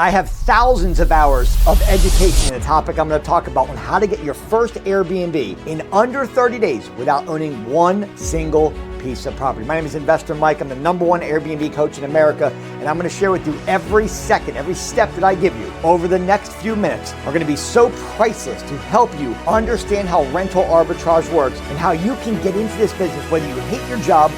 I have thousands of hours of education in a topic I'm going to talk about on how to get your first Airbnb in under 30 days without owning one single piece of property. My name is Investor Mike. I'm the #1 Airbnb coach in America, and I'm going to share with you every second, every step that I give you over the next few minutes are going to be so priceless to help you understand how rental arbitrage works and how you can get into this business, whether you hate your job,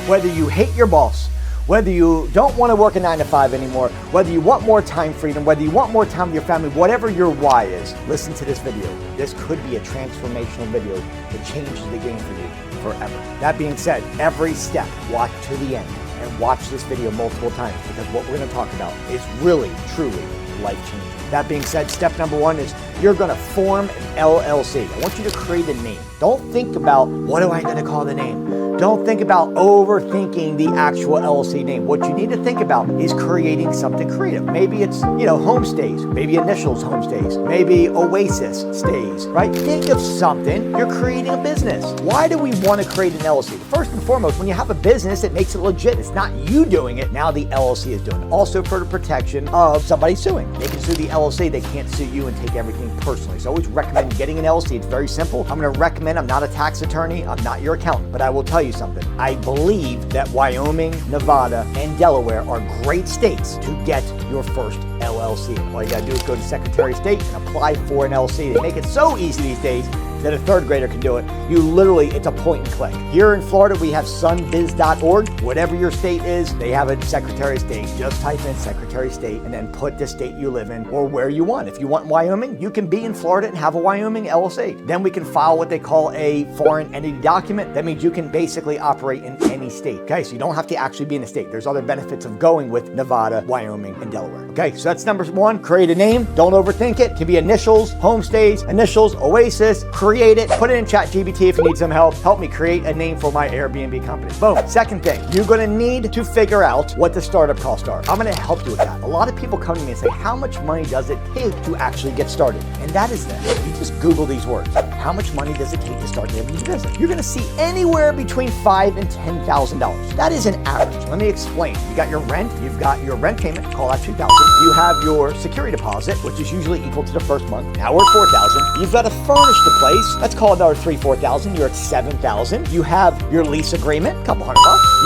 whether you hate your boss, whether you don't want to work a 9 to 5 anymore, whether you want more time freedom, whether you want more time with your family, whatever your why is, listen to this video. This could be a transformational video that changes the game for you forever. That being said, every step, watch to the end and watch this video multiple times because what we're going to talk about is really, truly life-changing. That being said, step number 1 is you're going to form an LLC. I want you to create a name. Don't think about what am I going to call the name. Don't think about overthinking the actual LLC name. What you need to think about is creating something creative. Maybe it's, homestays, maybe Initials Homestays, maybe Oasis Stays, right? Think of something. You're creating a business. Why do we want to create an LLC? First and foremost, when you have a business, it makes it legit. It's not you doing it. Now the LLC is doing it. Also for the protection of somebody suing. They can sue the LLC. They can't sue you and take everything personally. So I always recommend getting an LLC. It's very simple. I'm going to recommend, I'm not a tax attorney. I'm not your accountant, but I will tell you something. I believe that Wyoming, Nevada, and Delaware are great states to get your first LLC. All you gotta do is go to Secretary of State and apply for an LLC. They make it so easy these days that a 3rd grader can do it. It's a point and click. Here in Florida, we have sunbiz.org. Whatever your state is, they have a Secretary of State. Just type in Secretary of State and then put the state you live in or where you want. If you want Wyoming, you can be in Florida and have a Wyoming LLC. Then we can file what they call a foreign entity document. That means you can basically operate in any state. Okay, so you don't have to actually be in a state. There's other benefits of going with Nevada, Wyoming, and Delaware. Okay, so that's number 1. Create a name. Don't overthink it. It can be Initials, Homestays, Initials, Oasis. Create it. Put it in ChatGPT if you need some help. Help me create a name for my Airbnb company. Boom. Second thing, you're going to need to figure out what the startup costs are. I'm going to help you with that. A lot of people come to me and say, how much money does it take to actually get started? And that is this. You just Google these words. How much money does it take to start an Airbnb business? You're going to see anywhere between $5,000 and $10,000. That is an average. Let me explain. You got your rent. You've got your rent payment. Call that $2,000. You have your security deposit, which is usually equal to the first month. Now we're at $4,000. You've got to furnish the place. Let's call it another $3,000, $4,000. You're at $7,000. You have your lease agreement, a couple $100.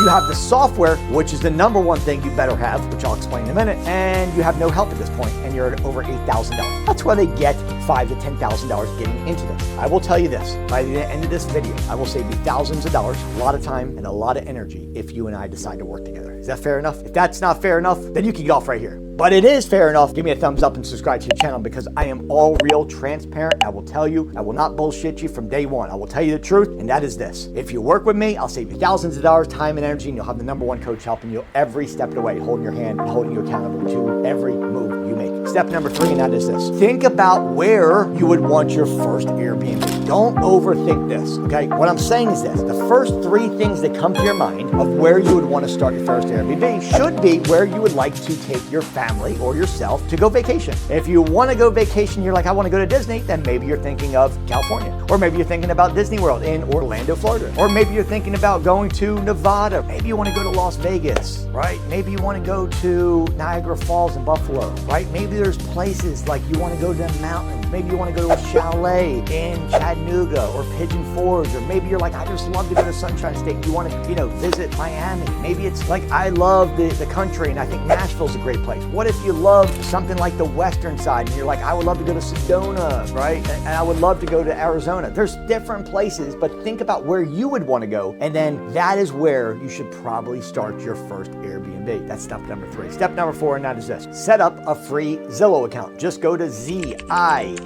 You have the software, which is the number 1 thing you better have, which I'll explain in a minute. And you have no help at this point, and you're at over $8,000. That's where they get $5,000 to $10,000 getting into this. I will tell you this, by the end of this video, I will save you thousands of dollars, a lot of time, and a lot of energy if you and I decide to work together. Is that fair enough? If that's not fair enough, then you can get off right here. But it is fair enough. Give me a thumbs up and subscribe to the channel because I am all real, transparent. I will tell you, I will not bullshit you from day 1. I will tell you the truth, and that is this. If you work with me, I'll save you thousands of dollars, time and energy, and you'll have the #1 coach helping you every step of the way, holding your hand and holding you accountable to every move you make. Step number 3, and that is this. Think about where you would want your first Airbnb. Don't overthink this, okay? What I'm saying is this. The first 3 things that come to your mind of where you would want to start your first Airbnb should be where you would like to take your family or yourself to go vacation. If you want to go vacation, you're like, I want to go to Disney, then maybe you're thinking of California. Or maybe you're thinking about Disney World in Orlando, Florida. Or maybe you're thinking about going to Nevada. Maybe you want to go to Las Vegas, right? Maybe you want to go to Niagara Falls in Buffalo, right? Maybe there's places like you want to go to the mountains. Maybe you want to go to a chalet in Chattanooga or Pigeon Forge. Or maybe you're like, I just love to go to Sunshine State. You want to, visit Miami. Maybe it's like, I love the country and I think Nashville's a great place. What if you love something like the western side and you're like, I would love to go to Sedona, right? And I would love to go to Arizona. There's different places, but think about where you would want to go. And then that is where you should probably start your first Airbnb. That's step number 3. Step number 4, and that is this. Set up a free Zillow account. Just go to zillow.com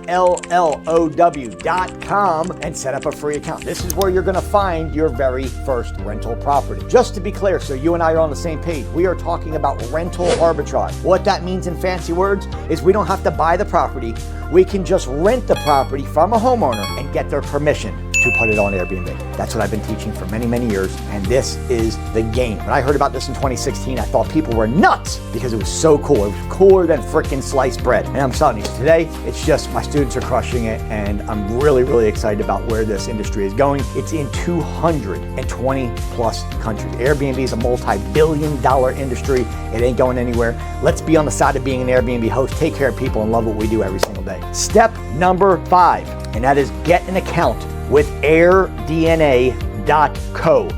and set up a free account. This is where you're going to find your very first rental property. Just to be clear, so you and I are on the same page, we are talking about rental arbitrage. What that means in fancy words is we don't have to buy the property. We can just rent the property from a homeowner and get their permission to put it on Airbnb. That's what I've been teaching for many, many years, and this is the game. When I heard about this in 2016, I thought people were nuts because it was so cool. It was cooler than freaking sliced bread. And I'm telling you, today, it's just my students are crushing it, and I'm really, really excited about where this industry is going. It's in 220 plus countries. Airbnb is a multi-billion-dollar industry. It ain't going anywhere. Let's be on the side of being an Airbnb host, take care of people, and love what we do every single day. Step number 5, and that is get an account with airdna.co.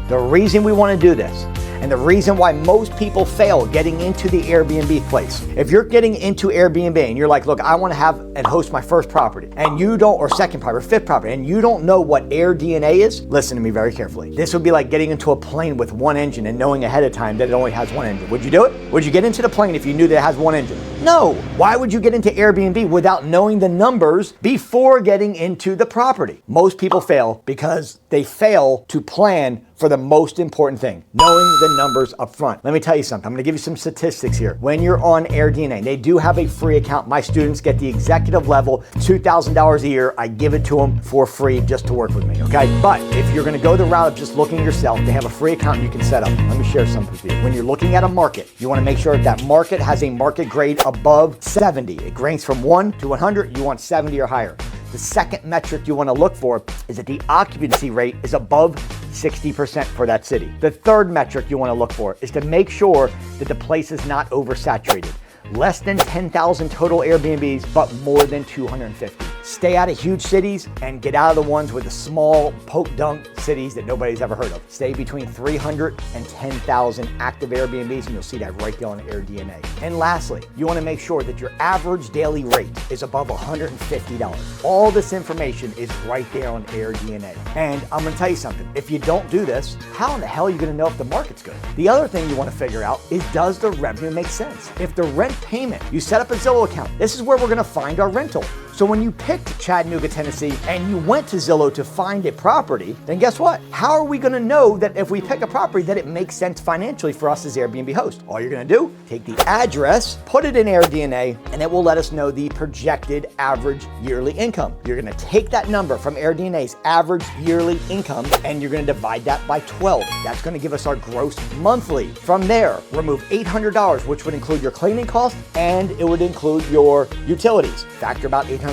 The reason we want to do this, and the reason why most people fail getting into the Airbnb place. If you're getting into Airbnb and you're like, look, I want to have and host my first property, and you don't, or second property, or fifth property, and you don't know what AirDNA is, listen to me very carefully. This would be like getting into a plane with one engine and knowing ahead of time that it only has one engine. Would you do it? Would you get into the plane if you knew that it has one engine? No. Why would you get into Airbnb without knowing the numbers before getting into the property? Most people fail because they fail to plan for the most important thing, knowing the numbers up front. Let me tell you something. I'm gonna give you some statistics here. When you're on AirDNA, they do have a free account. My students get the executive level, $2,000 a year. I give it to them for free just to work with me, okay? But if you're gonna go the route of just looking at yourself, they have a free account you can set up. Let me share something with you. When you're looking at a market, you wanna make sure that market has a market grade above 70. It ranks from 1 to 100, you want 70 or higher. The second metric you want to look for is that the occupancy rate is above 60% for that city. The third metric you want to look for is to make sure that the place is not oversaturated. Less than 10,000 total Airbnbs, but more than 250. Stay out of huge cities and get out of the ones with the small poke-dunk cities that nobody's ever heard of. Stay between 300 and 10,000 active Airbnbs, and you'll see that right there on AirDNA. And lastly, you want to make sure that your average daily rate is above $150. All this information is right there on AirDNA. And I'm going to tell you something. If you don't do this, how in the hell are you going to know if the market's good? The other thing you want to figure out is, does the revenue make sense? If the rent payment, you set up a Zillow account. This is where we're going to find our rental. So when you picked Chattanooga, Tennessee, and you went to Zillow to find a property, then guess what? How are we going to know that if we pick a property that it makes sense financially for us as Airbnb host? All you're going to do, take the address, put it in AirDNA, and it will let us know the projected average yearly income. You're going to take that number from AirDNA's average yearly income, and you're going to divide that by 12. That's going to give us our gross monthly. From there, remove $800, which would include your cleaning costs, and it would include your utilities. Factor about $800.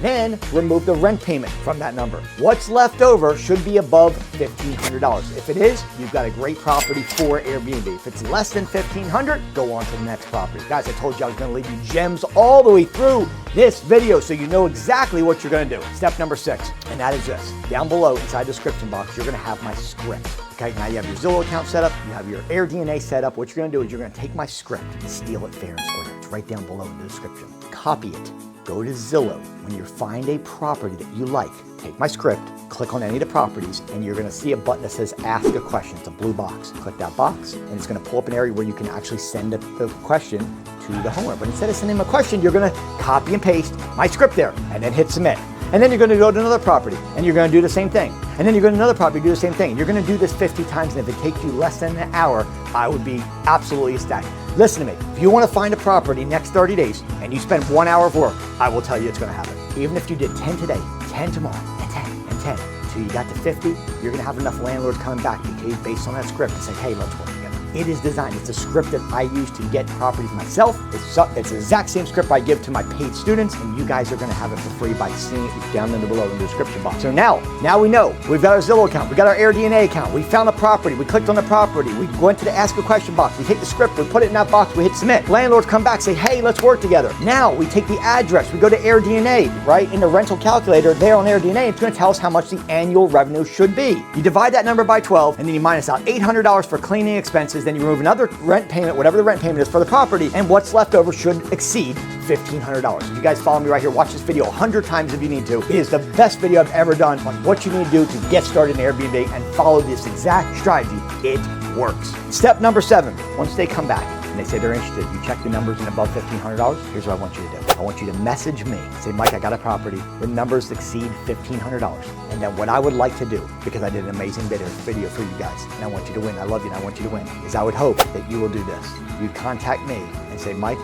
Then remove the rent payment from that number. What's left over should be above $1,500. If it is, you've got a great property for Airbnb. If it's less than $1,500, go on to the next property. Guys, I told you I was gonna leave you gems all the way through this video so you know exactly what you're gonna do. Step number 6, and that is this. Down below inside the description box, you're gonna have my script. Okay, now you have your Zillow account set up, you have your AirDNA set up. What you're gonna do is you're gonna take my script and steal it fair and square. It's right down below in the description. Copy it. Go to Zillow. When you find a property that you like, take my script, click on any of the properties, and you're gonna see a button that says ask a question. It's a blue box. Click that box, and it's gonna pull up an area where you can actually send the question to the homeowner. But instead of sending them a question, you're gonna copy and paste my script there, and then hit submit. And then you're gonna go to another property, and you're gonna do the same thing. And then you're going to another property, do the same thing. You're gonna do this 50 times, and if it takes you less than an hour, I would be absolutely ecstatic. Listen to me, if you wanna find a property next 30 days, and you spend 1 hour of work, I will tell you it's gonna happen. Even if you did 10 today, 10 tomorrow, and 10, and 10, till you got to 50, you're gonna have enough landlords coming back to you based on that script and say, hey, let's work together. It is designed, it's a script that I use to get properties myself. It's the exact same script I give to my paid students, and you guys are gonna have it for free by seeing it down in the below in the description box. So now we know, we've got our Zillow account, we got our AirDNA account, we found a property, we clicked on the property, we went to the ask a question box, we take the script, we put it in that box, we hit submit. Landlords come back, say, hey, let's work together. Now we take the address, we go to AirDNA, right? In the rental calculator there on AirDNA, it's gonna tell us how much the annual revenue should be. You divide that number by 12, and then you minus out $800 for cleaning expenses, then you remove another rent payment, whatever the rent payment is for the property, and what's left over should exceed $1,500. If you guys follow me right here, watch this video 100 times if you need to. It is the best video I've ever done on what you need to do to get started in Airbnb and follow this exact strategy. It works. Step number 7, once they come back and they say they're interested, you check the numbers and above $1,500, here's what I want you to do. I want you to message me, say, Mike, I got a property, the numbers exceed $1,500. And then what I would like to do, because I did an amazing video for you guys, and I want you to win, I love you and I want you to win, is I would hope that you will do this. You contact me and say, Mike,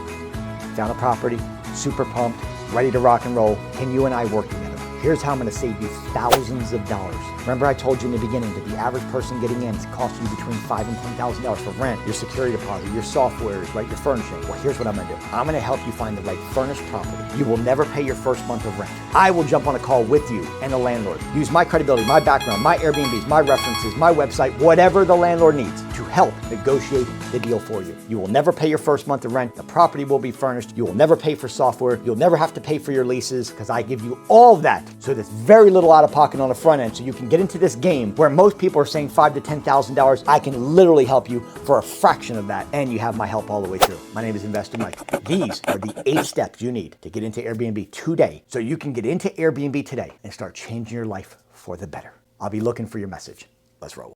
found a property, super pumped, ready to rock and roll. Can you and I work together? Here's how I'm going to save you thousands of dollars. Remember I told you in the beginning that the average person getting in costs you between $5,000 and $10,000 for rent, your security deposit, your software, right, your furnishing. Well, here's what I'm going to do. I'm going to help you find the right furnished property. You will never pay your first month of rent. I will jump on a call with you and the landlord. Use my credibility, my background, my Airbnbs, my references, my website, whatever the landlord needs to help negotiate the deal for you. You will never pay your first month of rent. The property will be furnished. You will never pay for software. You'll never have to pay for your leases because I give you all of that. So there's very little out of pocket on the front end. So you can get into this game where most people are saying $5,000 to $10,000. I can literally help you for a fraction of that. And you have my help all the way through. My name is Investor Mike. These are the 8 steps you need to get into Airbnb today. So you can get into Airbnb today and start changing your life for the better. I'll be looking for your message. Let's roll.